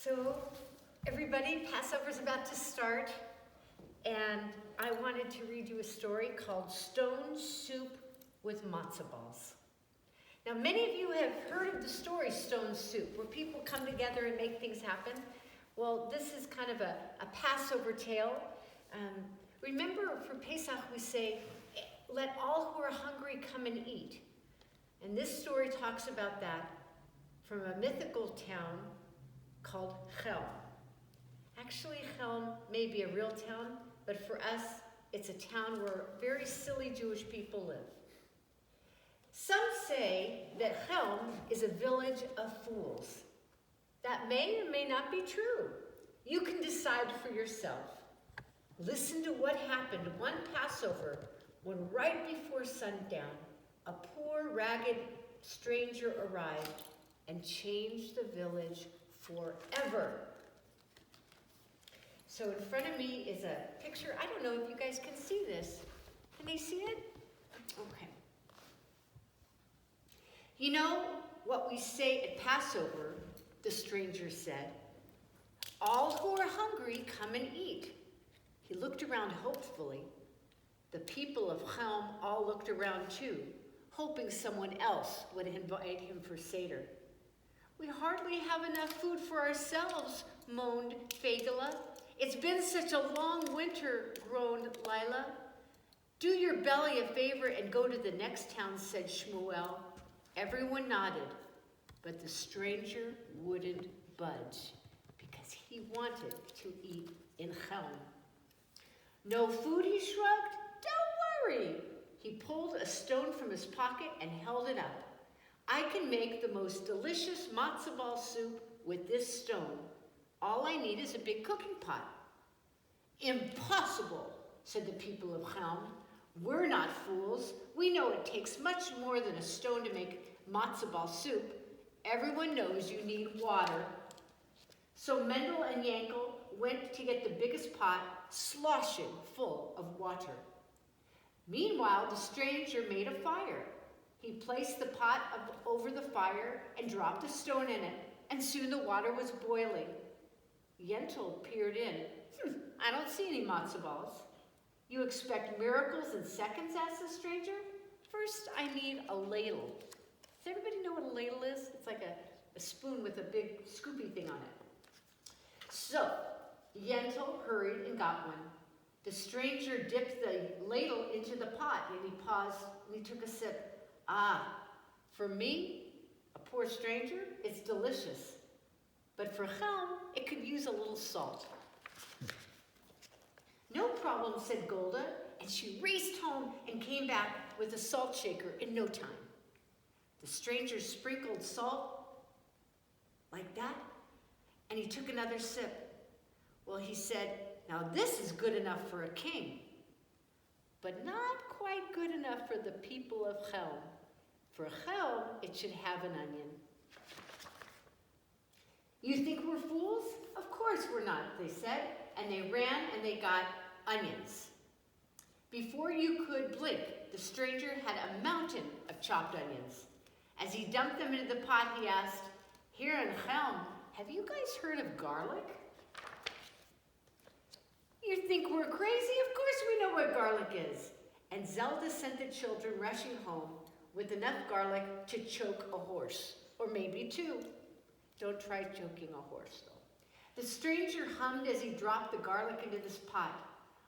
So, everybody, Passover's about to start, and I wanted to read you a story called Stone Soup with Matzo Balls. Now, many of you have heard of the story Stone Soup, where people come together and make things happen. Well, this is kind of a Passover tale. Remember, for Pesach, we say, let all who are hungry come and eat. And this story talks about that from a mythical town called Shalom. Actually, Shalom may be a real town, but for us, it's a town where very silly Jewish people live. Some say that Shalom is a village of fools. That may or may not be true. You can decide for yourself. Listen to what happened one Passover when right before sundown, a poor, ragged stranger arrived and changed the village forever. So in front of me is a picture. I don't know if you guys can see this. Can they see it? Okay. You know what we say at Passover, the stranger said, all who are hungry, come and eat. He looked around hopefully. The people of Shalom all looked around too, hoping someone else would invite him for Seder. We hardly have enough food for ourselves, moaned Fagala. It's been such a long winter, groaned Lila. Do your belly a favor and go to the next town, said Shmuel. Everyone nodded, but the stranger wouldn't budge because he wanted to eat in Shalom. No food, he shrugged. Don't worry. He pulled a stone from his pocket and held it up. I can make the most delicious matzo ball soup with this stone. All I need is a big cooking pot. Impossible, said the people of Shalom. We're not fools. We know it takes much more than a stone to make matzo ball soup. Everyone knows you need water. So Mendel and Yankel went to get the biggest pot, sloshing full of water. Meanwhile, the stranger made a fire. He placed the pot over the fire and dropped a stone in it, and soon the water was boiling. Yentl peered in. I don't see any matzo balls. You expect miracles in seconds, asked the stranger? First, I need a ladle. Does everybody know what a ladle is? It's like a spoon with a big scoopy thing on it. So, Yentl hurried and got one. The stranger dipped the ladle into the pot, and he paused, and he took a sip. Ah, for me, a poor stranger, it's delicious. But for Shalom, it could use a little salt. No problem, said Golda, and she raced home and came back with a salt shaker in no time. The stranger sprinkled salt like that, and he took another sip. Well, he said, now this is good enough for a king, but not quite good enough for the people of Shalom. For Shalom, it should have an onion. You think we're fools? Of course we're not, they said, and they ran and they got onions. Before you could blink, the stranger had a mountain of chopped onions. As he dumped them into the pot, he asked, here in Shalom, have you guys heard of garlic? You think we're crazy? Of course we know what garlic is. And Zelda sent the children rushing home with enough garlic to choke a horse, or maybe two. Don't try choking a horse, though. The stranger hummed as he dropped the garlic into this pot.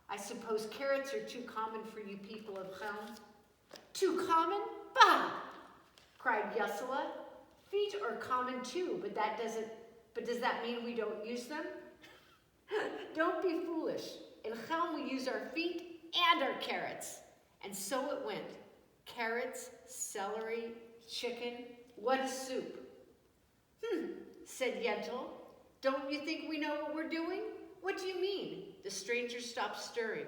I suppose carrots are too common for you people of Shalom. Too common? Bah! Cried Yasala. Feet are common too, but does that mean we don't use them? Don't be foolish. In Shalom we use our feet and our carrots. And so it went. Carrots, celery, chicken. What a soup. Said Yentl. Don't you think we know what we're doing? What do you mean? The stranger stopped stirring.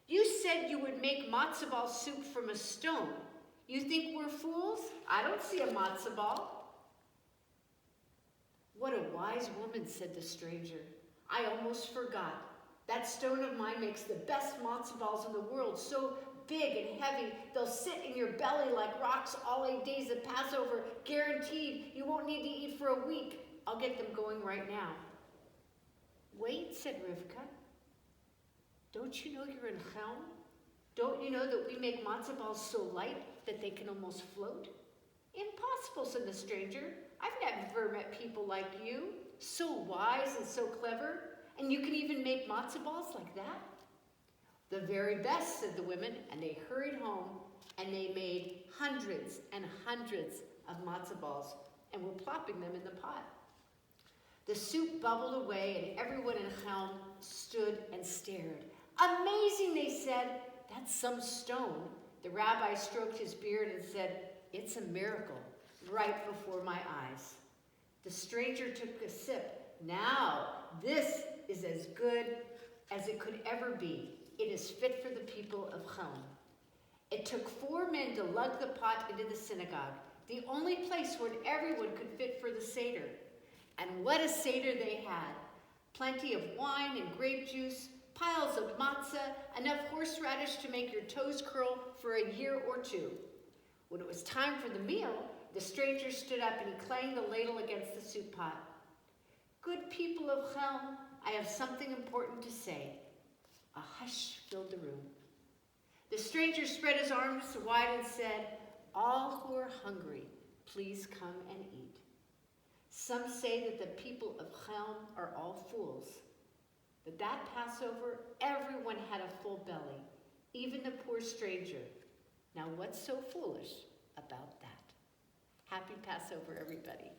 You said you would make matzo ball soup from a stone. You think we're fools? I don't see a matzo ball. What a wise woman, said the stranger. I almost forgot. That stone of mine makes the best matzo balls in the world, so big and heavy, they'll sit in your belly like rocks all 8 days of Passover, guaranteed. You won't need to eat for a week. I'll get them going right now. Wait, said Rivka. Don't you know you're in Chelm? Don't you know that we make matzo balls so light that they can almost float? Impossible, said the stranger. I've never met people like you, so wise and so clever, and you can even make matzo balls like that? The very best, said the women, and they hurried home, and they made hundreds and hundreds of matzo balls and were plopping them in the pot. The soup bubbled away, and everyone in Chelm stood and stared. Amazing, they said. That's some stone. The rabbi stroked his beard and said, it's a miracle, right before my eyes. The stranger took a sip. Now, this is as good as it could ever be. It is fit for the people of Chelm. It took 4 men to lug the pot into the synagogue, the only place where everyone could fit for the Seder. And what a Seder they had. Plenty of wine and grape juice, piles of matzah, enough horseradish to make your toes curl for a year or two. When it was time for the meal, the stranger stood up and he clanged the ladle against the soup pot. Good people of Chelm, I have something important to say. A hush filled the room. The stranger spread his arms wide and said, all who are hungry, please come and eat. Some say that the people of Chelm are all fools. But that Passover, everyone had a full belly, even the poor stranger. Now what's so foolish about that? Happy Passover, everybody.